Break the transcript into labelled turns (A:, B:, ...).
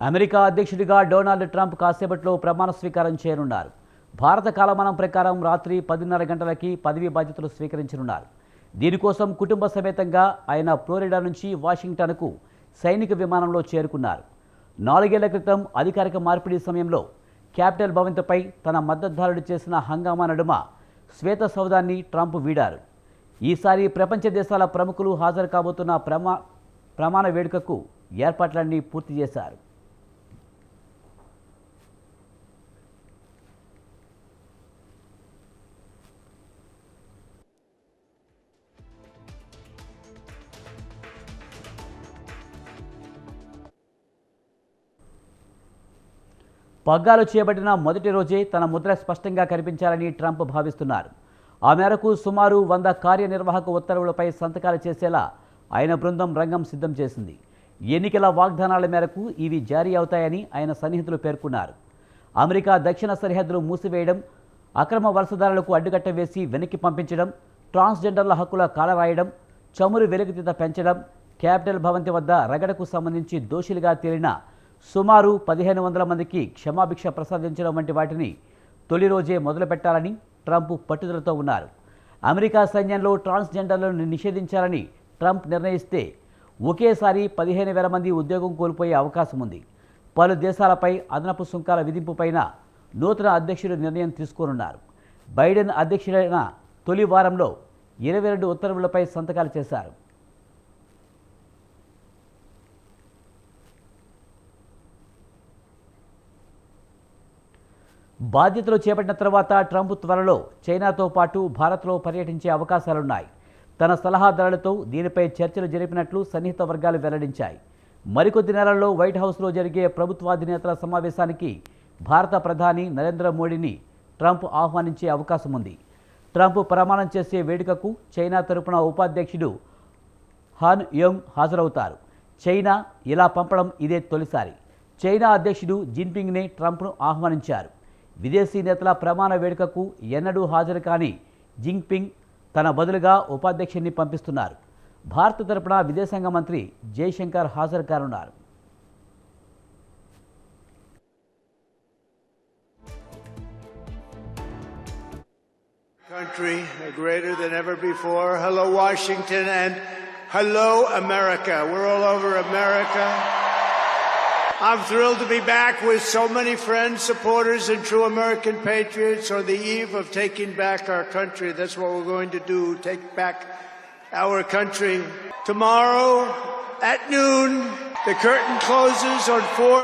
A: America అధ్యక్షుడిగా Donald Trump కాసేపట్లో ప్రమాణ స్వీకారం చేయనున్నారు. భారత కాలమానం ప్రకారం రాత్రి 10:30 గంటలకి పదవీ బాధ్యతలు స్వీకరించనున్నారు. దీనికోసం కుటుంబ సమేతంగా ఆయన ఫ్లోరిడా నుంచి వాషింగ్టన్కు సైనిక విమానంలో చేరుకున్నారు. 4 ఏళ్ల క్రితం అధికారిక మార్పిడి సమయంలో క్యాపిటల్ భవంతిపై తన మద్దతుదారుడు చేసిన హంగామా నడుమ శ్వేత సౌధాన్ని ట్రంప్ వీడారు. ఈసారి ప్రపంచ దేశాల ప్రముఖులు హాజరు కాబోతున్న ప్రమాణ వేడుకకు ఏర్పాట్లన్నీ పూర్తి చేశారు. పగ్గాలు చేపట్టిన మొదటి రోజే తన ముద్ర స్పష్టంగా కనిపించాలని ట్రంప్ భావిస్తున్నారు. ఆ మేరకు సుమారు 100 కార్యనిర్వాహక ఉత్తర్వులపై సంతకాలు చేసేలా ఆయన బృందం రంగం సిద్ధం చేసింది. ఎన్నికల వాగ్దానాల మేరకు ఇవి జారీ అవుతాయని ఆయన సన్నిహితులు పేర్కొన్నారు. అమెరికా దక్షిణ సరిహద్దులు మూసివేయడం, అక్రమ వలసదారులకు అడ్డుకట్ట వేసి వెనక్కి పంపించడం, ట్రాన్స్జెండర్ల హక్కుల కాలరాయడం, చమురు వెలుగుతీత పెంచడం, క్యాపిటల్ భవంతి వద్ద రగడకు సంబంధించి దోషులుగా తేలిన సుమారు 1500 మందికి క్షమాభిక్ష ప్రసాదించడం వంటి వాటిని తొలి రోజే మొదలుపెట్టాలని ట్రంప్ పట్టుదలతో ఉన్నారు. అమెరికా సైన్యంలో ట్రాన్స్జెండర్లను నిషేధించాలని ట్రంప్ నిర్ణయిస్తే ఒకేసారి 15,000 మంది ఉద్యోగం కోల్పోయే అవకాశం ఉంది. పలు దేశాలపై అదనపు సుంకాల విధింపుపైన నూతన అధ్యక్షుడు నిర్ణయం తీసుకోనున్నారు. బైడెన్ అధ్యక్షుడైన తొలి వారంలో 22 ఉత్తర్వులపై సంతకాలు చేశారు. బాధ్యతలు చేపట్టిన తర్వాత ట్రంప్ త్వరలో చైనాతో పాటు భారత్లో పర్యటించే అవకాశాలున్నాయి. తన సలహాదారులతో దీనిపై చర్చలు జరిపినట్లు సన్నిహిత వర్గాలు వెల్లడించాయి. మరికొద్ది నెలల్లో వైట్ హౌస్లో జరిగే ప్రభుత్వాధినేతల సమావేశానికి భారత ప్రధాని నరేంద్ర మోడీని ట్రంప్ ఆహ్వానించే అవకాశం ఉంది. ట్రంప్ ప్రమాణం చేసే వేడుకకు చైనా తరపున ఉపాధ్యక్షుడు హాన్ యోంగ్ హాజరవుతారు. చైనా ఇలా పంపడం ఇదే తొలిసారి. చైనా అధ్యక్షుడు జిన్పింగ్నే ట్రంప్ను ఆహ్వానించారు. విదేశీ నేతల ప్రమాణ వేడుకకు ఎన్నడూ హాజరు కాని జిన్పింగ్ తన బదులుగా ఉపాధ్యక్షుడిని పంపిస్తున్నారు. భారత తరపున విదేశాంగ మంత్రి జైశంకర్ హాజరు కానున్నారు.
B: Country greater than ever before. Hello, Washington, and hello, America. We're all over America. I'm thrilled to be back with so many friends, supporters, and true American patriots on the eve of taking back our country. That's what we're going to do, take back our country. Tomorrow at noon, the curtain closes on 4